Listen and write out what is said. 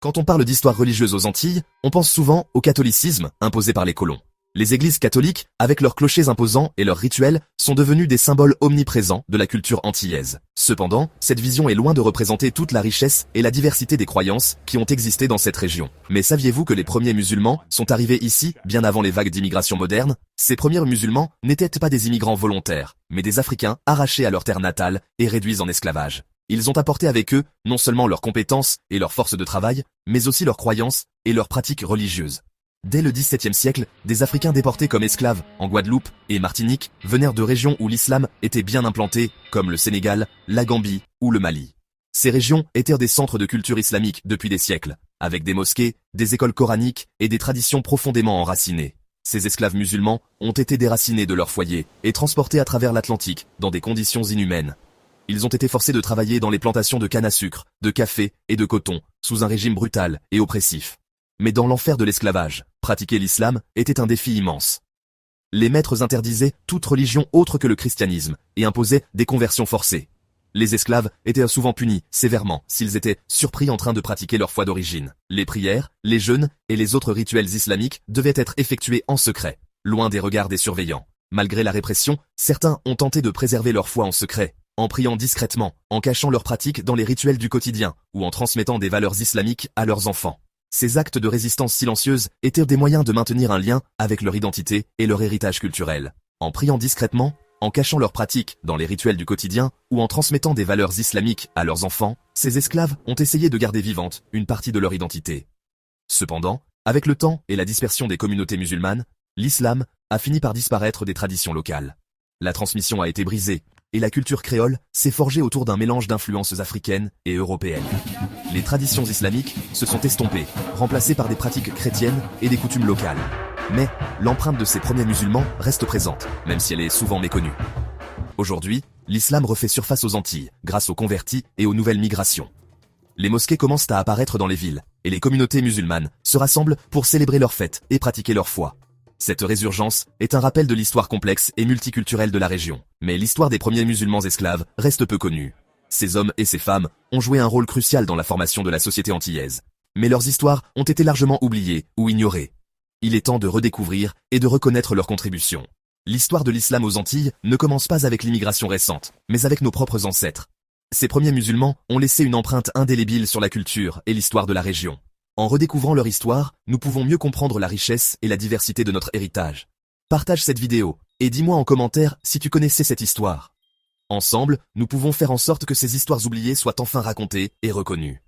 Quand on parle d'histoire religieuse aux Antilles, on pense souvent au catholicisme imposé par les colons. Les églises catholiques, avec leurs clochers imposants et leurs rituels, sont devenus des symboles omniprésents de la culture antillaise. Cependant, cette vision est loin de représenter toute la richesse et la diversité des croyances qui ont existé dans cette région. Mais saviez-vous que les premiers musulmans sont arrivés ici bien avant les vagues d'immigration moderne? Ces premiers musulmans n'étaient pas des immigrants volontaires, mais des Africains arrachés à leur terre natale et réduits en esclavage. Ils ont apporté avec eux non seulement leurs compétences et leur force de travail, mais aussi leurs croyances et leurs pratiques religieuses. Dès le XVIIe siècle, des Africains déportés comme esclaves en Guadeloupe et Martinique vinrent de régions où l'islam était bien implanté, comme le Sénégal, la Gambie ou le Mali. Ces régions étaient des centres de culture islamique depuis des siècles, avec des mosquées, des écoles coraniques et des traditions profondément enracinées. Ces esclaves musulmans ont été déracinés de leur foyer et transportés à travers l'Atlantique dans des conditions inhumaines. Ils ont été forcés de travailler dans les plantations de canne à sucre, de café et de coton, sous un régime brutal et oppressif. Mais dans l'enfer de l'esclavage, pratiquer l'islam était un défi immense. Les maîtres interdisaient toute religion autre que le christianisme et imposaient des conversions forcées. Les esclaves étaient souvent punis sévèrement s'ils étaient surpris en train de pratiquer leur foi d'origine. Les prières, les jeûnes et les autres rituels islamiques devaient être effectués en secret, loin des regards des surveillants. Malgré la répression, certains ont tenté de préserver leur foi en secret, en priant discrètement, en cachant leurs pratiques dans les rituels du quotidien ou en transmettant des valeurs islamiques à leurs enfants. Ces actes de résistance silencieuse étaient des moyens de maintenir un lien avec leur identité et leur héritage culturel. En priant discrètement, en cachant leurs pratiques dans les rituels du quotidien ou en transmettant des valeurs islamiques à leurs enfants, ces esclaves ont essayé de garder vivante une partie de leur identité. Cependant, avec le temps et la dispersion des communautés musulmanes, l'islam a fini par disparaître des traditions locales. La transmission a été brisée, et la culture créole s'est forgée autour d'un mélange d'influences africaines et européennes. Les traditions islamiques se sont estompées, remplacées par des pratiques chrétiennes et des coutumes locales. Mais l'empreinte de ces premiers musulmans reste présente, même si elle est souvent méconnue. Aujourd'hui, l'islam refait surface aux Antilles, grâce aux convertis et aux nouvelles migrations. Les mosquées commencent à apparaître dans les villes, et les communautés musulmanes se rassemblent pour célébrer leurs fêtes et pratiquer leur foi. Cette résurgence est un rappel de l'histoire complexe et multiculturelle de la région. Mais l'histoire des premiers musulmans esclaves reste peu connue. Ces hommes et ces femmes ont joué un rôle crucial dans la formation de la société antillaise. Mais leurs histoires ont été largement oubliées ou ignorées. Il est temps de redécouvrir et de reconnaître leurs contributions. L'histoire de l'islam aux Antilles ne commence pas avec l'immigration récente, mais avec nos propres ancêtres. Ces premiers musulmans ont laissé une empreinte indélébile sur la culture et l'histoire de la région. En redécouvrant leur histoire, nous pouvons mieux comprendre la richesse et la diversité de notre héritage. Partage cette vidéo et dis-moi en commentaire si tu connaissais cette histoire. Ensemble, nous pouvons faire en sorte que ces histoires oubliées soient enfin racontées et reconnues.